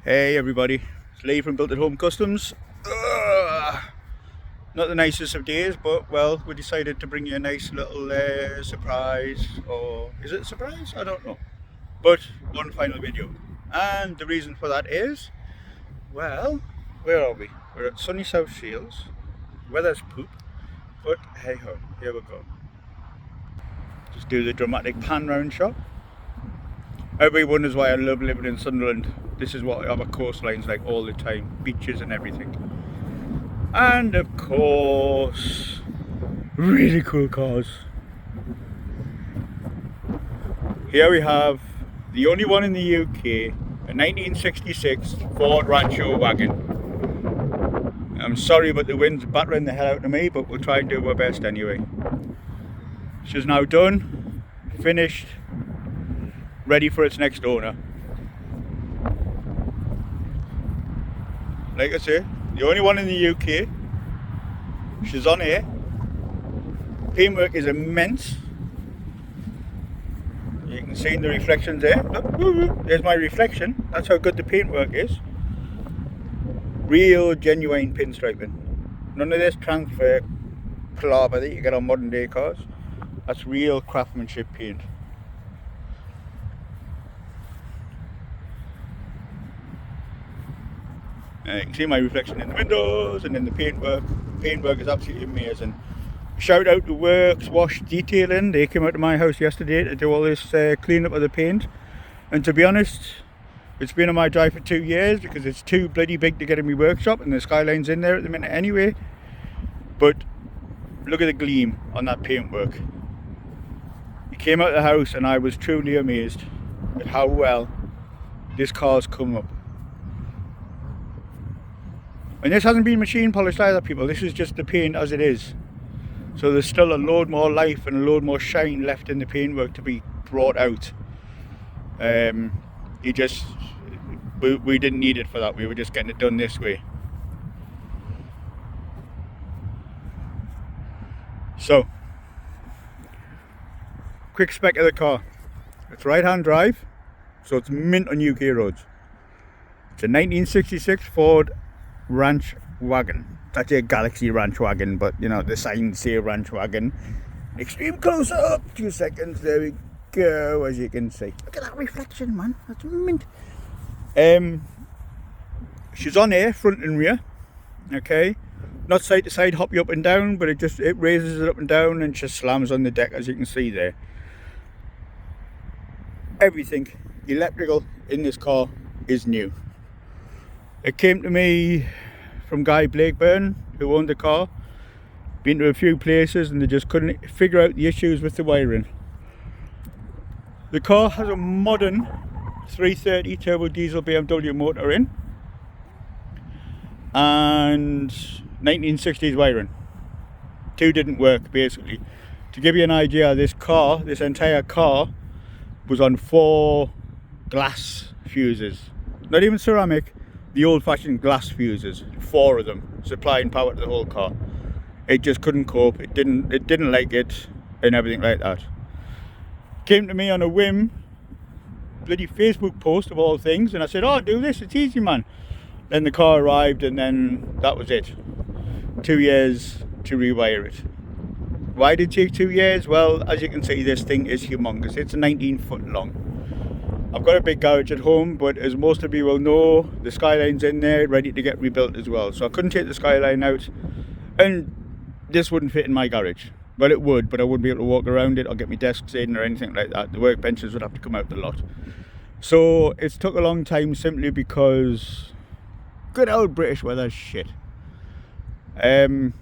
Hey everybody, it's Lee from B.A.H.Customs. Not the nicest of days, but well, we decided to bring you a nice little surprise, or is it a surprise? I don't know. But one final video. And the reason for that is, well, where are we? We're at sunny South Shields. Weather's poop, but hey ho, here we go. Just do the dramatic pan round shot. Everybody wonders why I love living in Sunderland. This is what our coastline's like all the time, beaches and everything. And of course, really cool cars. Here we have the only one in the UK, a 1966 Ford Rancho wagon. I'm sorry, but the wind's battering the hell out of me, but we'll try and do our best anyway. She's now done, finished, ready for its next owner. Like I say, the only one in the UK. She's on here. Paintwork is immense. You can see in the reflections there. Look, there's my reflection. That's how good the paintwork is. Real genuine pinstriping. None of this transfer palaver that you get on modern day cars. That's real craftsmanship paint. You can see my reflection in the windows and in the paintwork. Paintwork is absolutely amazing. Shout out to Works Wash Detailing. They came out to my house yesterday to do all this cleanup of the paint. And to be honest, it's been on my drive for 2 years because it's too bloody big to get in my workshop, and the skyline's in there at the minute anyway. But look at the gleam on that paintwork. It came out of the house and I was truly amazed at how well this car's come up. And this hasn't been machine polished either, people. This is just the paint as it is. So there's still a load more life and a load more shine left in the paintwork to be brought out. We didn't need it for that. We were just getting it done this way. So, quick spec of the car. It's right-hand drive, so it's mint on UK roads. It's a 1966 Ford Ranch wagon. It's actually a Galaxie Ranch wagon, but you know the signs say Ranch wagon. Extreme close up, 2 seconds. There we go. As you can see, look at that reflection, man. That's mint. She's on air, front and rear. Okay, not side to side, hop you up and down, but it raises it up and down and just slams on the deck, as you can see there. Everything electrical in this car is new. It came to me from Guy Blakeburn, who owned the car. Been to a few places and they just couldn't figure out the issues with the wiring. The car has a modern 330 turbo diesel BMW motor in and 1960s wiring. Two didn't work, basically. To give you an idea, this entire car was on 4 glass fuses. Not even ceramic. The old-fashioned glass fuses, 4 of them, supplying power to the whole car. It just couldn't cope. It didn't like it, and everything like that. Came to me on a whim, bloody Facebook post of all things, and I said, "Oh, do this. It's easy, man." Then the car arrived, and then that was it. 2 years to rewire it. Why did it take 2 years? Well, as you can see, this thing is humongous. It's 19 foot long. I've got a big garage at home, but as most of you will know, the skyline's in there, ready to get rebuilt as well. So I couldn't take the skyline out, and this wouldn't fit in my garage. Well, it would, but I wouldn't be able to walk around it or get my desks in or anything like that. The workbenches would have to come out the lot. So it's took a long time simply because good old British weather's shit. So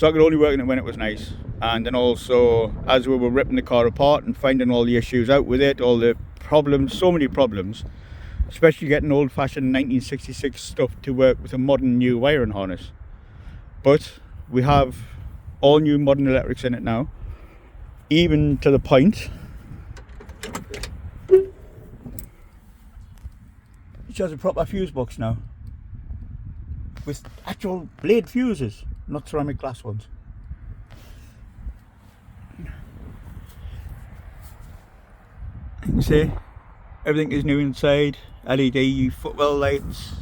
I could only work on it when it was nice. And then also, as we were ripping the car apart and finding all the issues out with it, all the problems, so many problems, especially getting old-fashioned 1966 stuff to work with a modern new wiring harness. But we have all new modern electrics in it now, even to the point it has a proper fuse box now with actual blade fuses, not ceramic glass ones. You can see Everything is new inside. LED footwell lights.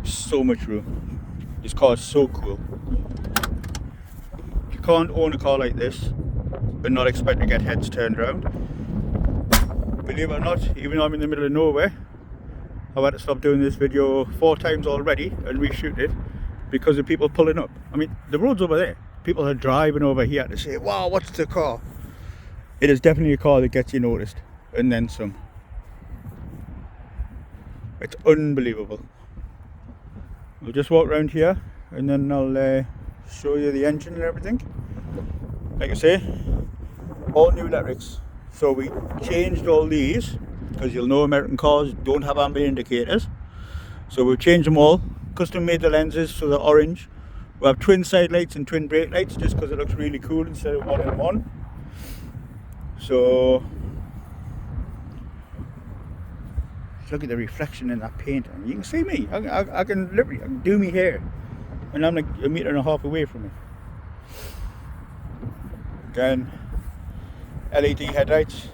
So much room. This car is so cool. You can't own a car like this but not expect to get heads turned around. Believe it or not, even though I'm in the middle of nowhere, I've had to stop doing this video 4 times already and reshoot it because of people pulling up. I mean, the road's over there. People are driving over here to say, wow, what's the car? It is definitely a car that gets you noticed, and then some. It's unbelievable. We'll just walk around here and then I'll show you the engine and everything. Like I say, all new electrics. So we changed all these because you'll know American cars don't have ambient indicators. So we've changed them all. Custom made the lenses so they're orange. We have twin side lights and twin brake lights just because it looks really cool instead of 1 in 1. So look at the reflection in that paint. And you can see me. I can literally do me hair, and I'm like 1.5 meters away from it. Again, LED headlights.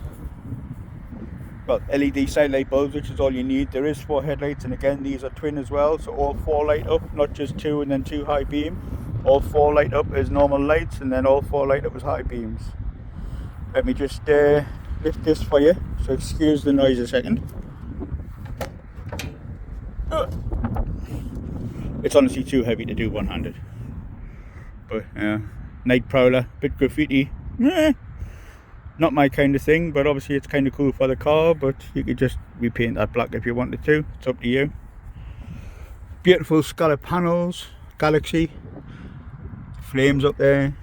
Well, LED side light bulbs, which is all you need. There is 4 headlights, and again these are twin as well, so all 4 light up, not just 2 and then 2 high beam. All 4 light up as normal lights, and then all 4 light up as high beams. Let me just lift this for you, so excuse the noise a second. It's honestly too heavy to do one-handed. But night prowler, bit graffiti. Not my kind of thing, but obviously it's kind of cool for the car. But you could just repaint that black if you wanted to. It's up to you. Beautiful scallop panels, Galaxie. Flames up there.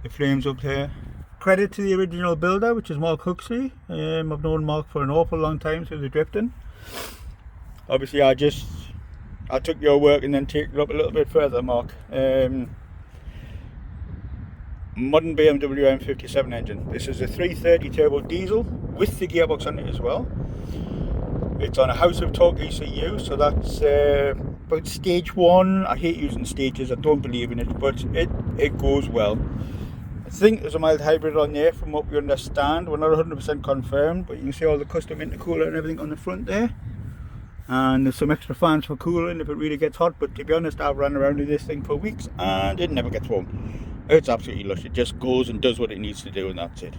The flames up there. Credit to the original builder, which is Mark Huxley. I've known Mark for an awful long time through the drifting. Obviously I took your work and then take it up a little bit further, Mark. Modern BMW M57 engine. This is a 330 turbo diesel with the gearbox on it as well. It's on a House of Torque ECU, so that's about stage 1. I hate using stages, I don't believe in it, but it goes well. I think there's a mild hybrid on there from what we understand. We're not 100% confirmed, but you can see all the custom intercooler and everything on the front there. And there's some extra fans for cooling if it really gets hot, but to be honest, I've run around with this thing for weeks and it never gets warm. It's absolutely lush. It just goes and does what it needs to do, and that's it.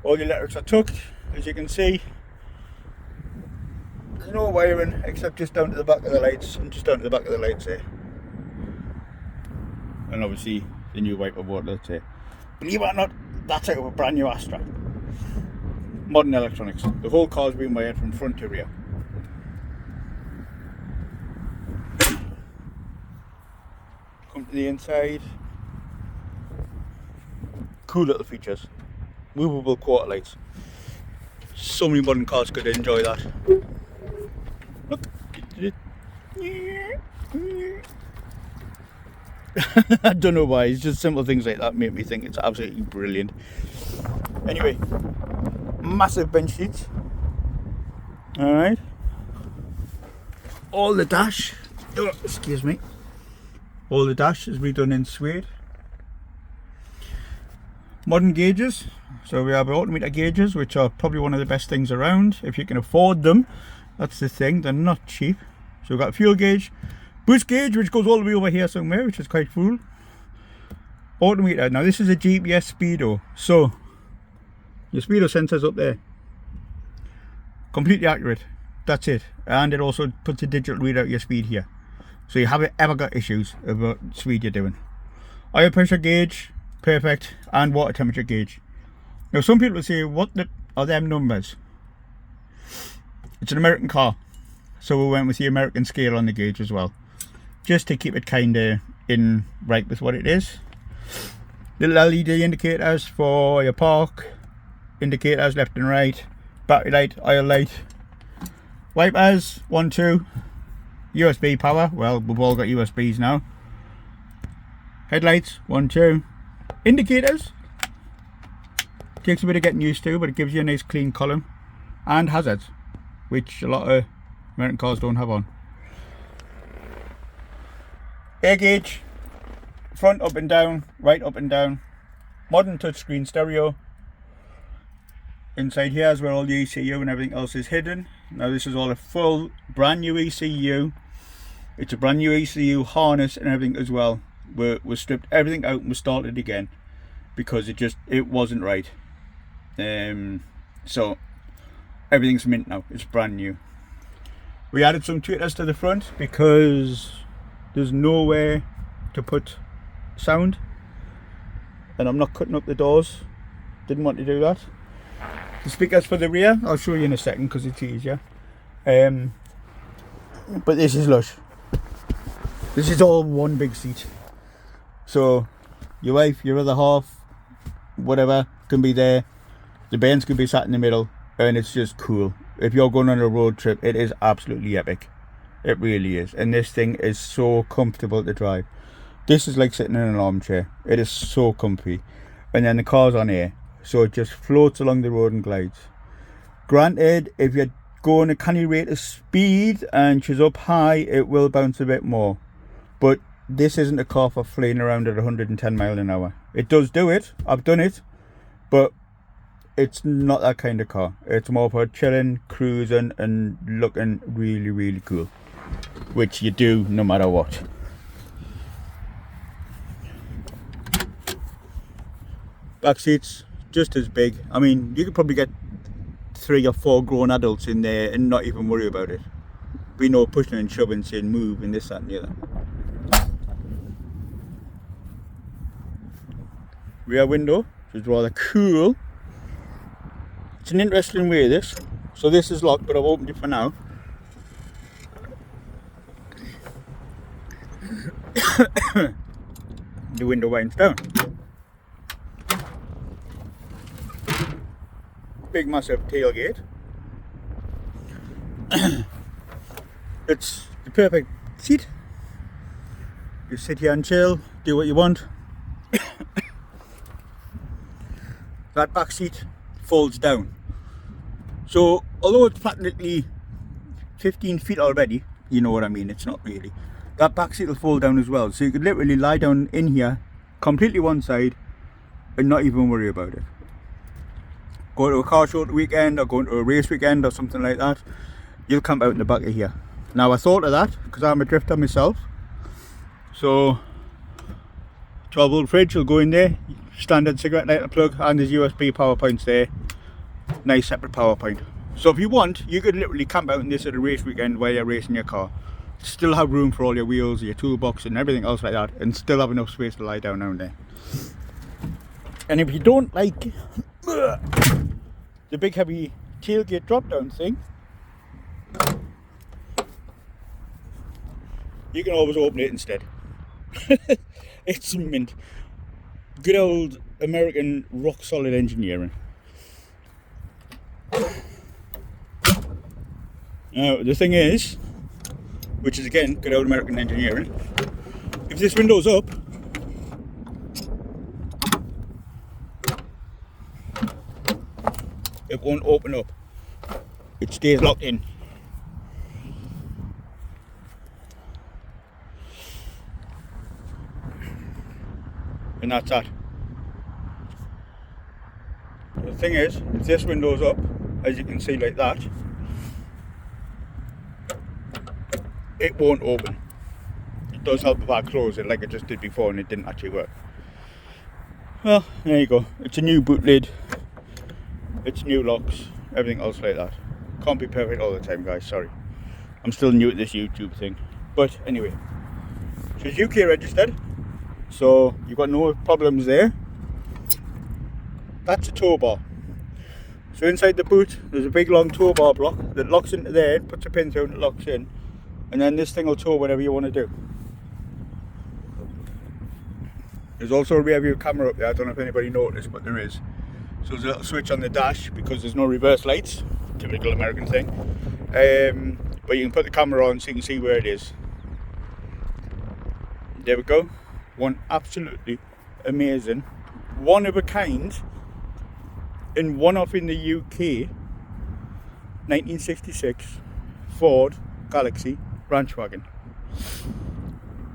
All the electrics are tucked, as you can see. There's no wiring except just down to the back of the lights and just down to the back of the lights there. And obviously the new wiper board, that's it. Believe it or not, that's out of a brand new Astra. Modern electronics. The whole car's been wired from front to rear. Come to the inside. Cool little features. Movable quarter lights. So many modern cars could enjoy that. Look. I don't know why, it's just simple things like that make me think it's absolutely brilliant. Anyway, massive bench seats. Alright. All the dash, excuse me. All the dash is redone in Swede. Modern gauges, so we have autometer gauges, which are probably one of the best things around if you can afford them. That's the thing, they're not cheap. So we've got fuel gauge, boost gauge, which goes all the way over here somewhere, which is quite cool. Autometer, now this is a GPS speedo, so your speedo sensor's up there. Completely accurate, that's it. And it also puts a digital readout of your speed here. So you haven't ever got issues about speed you're doing. Oil pressure gauge, perfect, and water temperature gauge. Now some people say, what are them numbers? It's an American car, so we went with the American scale on the gauge as well, just to keep it kind of in right with what it is. Little LED indicators for your park, indicators left and right, battery light, oil light, wipers, 1, 2, USB power, well we've all got USBs now, headlights, 1, 2, indicators, takes a bit of getting used to, but it gives you a nice clean column, and hazards, which a lot of American cars don't have on. Air gauge, front up and down, right up and down, modern touchscreen stereo. Inside here is where all the ECU and everything else is hidden. Now this is all a full brand new ECU. It's a brand new ECU harness and everything as well. We stripped everything out and we started again because it wasn't right. So everything's mint now. It's brand new. We added some tweeters to the front because there's nowhere to put sound, and I'm not cutting up the doors. Didn't want to do that. The speakers for the rear, I'll show you in a second because it's easier. But this is lush. This is all one big seat. So your wife, your other half, whatever, can be there. The Benz can be sat in the middle, and it's just cool. If you're going on a road trip, it is absolutely epic. It really is. And this thing is so comfortable to drive. This is like sitting in an armchair. It is so comfy. And then the car's on air, so it just floats along the road and glides. Granted, if you're going a canny rate of speed and she's up high, it will bounce a bit more. But this isn't a car for flying around at 110 miles an hour. It does do it. I've done it. But it's not that kind of car. It's more for chilling, cruising and looking really, really cool. Which you do no matter what. Back seats just as big. I mean, you could probably get 3 or 4 grown adults in there and not even worry about it. Be no pushing and shoving, saying move and this, that and the other. Rear window, which is rather cool. It's an interesting way, this. So this is locked, but I've opened it for now. The window winds down. Big massive tailgate. It's the perfect seat. You sit here and chill, do what you want. That back seat folds down. So although it's practically 15 feet already, you know what I mean, it's not really. That back seat will fold down as well. So you could literally lie down in here, completely one side, and not even worry about it. Go to a car show at the weekend, or go to a race weekend or something like that, you'll camp out in the back of here. Now I thought of that because I'm a drifter myself. So 12 volt fridge will go in there, standard cigarette lighter plug, and there's USB power points there. Nice separate power point. So if you want, you could literally camp out in this at a race weekend while you're racing your car. Still have room for all your wheels, your toolbox and everything else like that, and still have enough space to lie down there. And if you don't like the big heavy tailgate drop down thing, you can always open it instead. It's mint. Good old American rock solid engineering. Now the thing is, which is again good old American engineering, if this window's up, it won't open up. It stays locked in. And that's that. The thing is, if this window's up, as you can see like that, it won't open. It does help if I close it like I just did before and it didn't actually work. Well, there you go. It's a new boot lid. It's new locks, everything else like that. Can't be perfect all the time, guys, sorry. I'm still new at this YouTube thing. But anyway, so it's UK registered, so you've got no problems there. That's a tow bar. So inside the boot, there's a big long tow bar block that locks into there, puts a pin through and it locks in. And then this thing will tow whatever you want to do. There's also a rear view camera up there, I don't know if anybody noticed, but there is. So there's a little switch on the dash because there's no reverse lights, typical American thing. But you can put the camera on so you can see where it is. There we go. One absolutely amazing, one of a kind, and one off in the UK, 1966 Ford Galaxie branch wagon.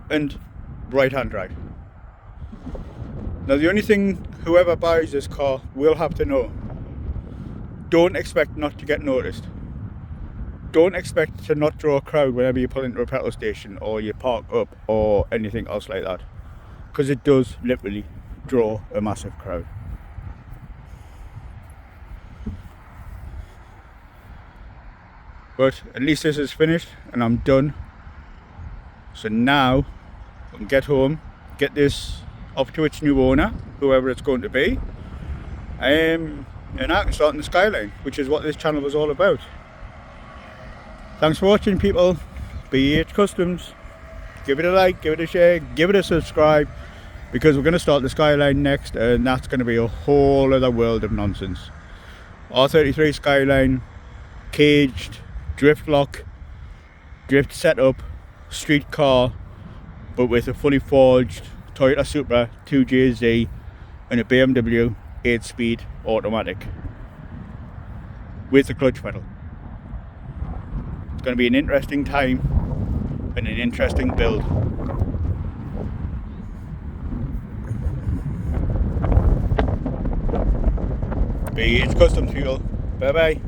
And right hand drive. Now the only thing whoever buys this car will have to know, don't expect not to get noticed. Don't expect to not draw a crowd whenever you pull into a petrol station or you park up or anything else like that, because it does literally draw a massive crowd. But at least this is finished and I'm done. So now I can get home, get this off to its new owner, whoever it's going to be, and I can start in the Skyline, which is what this channel was all about. Thanks for watching, people. B.A.H. Customs. Give it a like, give it a share, give it a subscribe, because we're going to start the Skyline next, and that's going to be a whole other world of nonsense. R33 Skyline, caged, drift lock, drift setup, street car, but with a fully forged Toyota Supra 2JZ and a BMW 8-speed automatic with a clutch pedal. It's going to be an interesting time and an interesting build. B.A.H. Customs, people. Bye bye.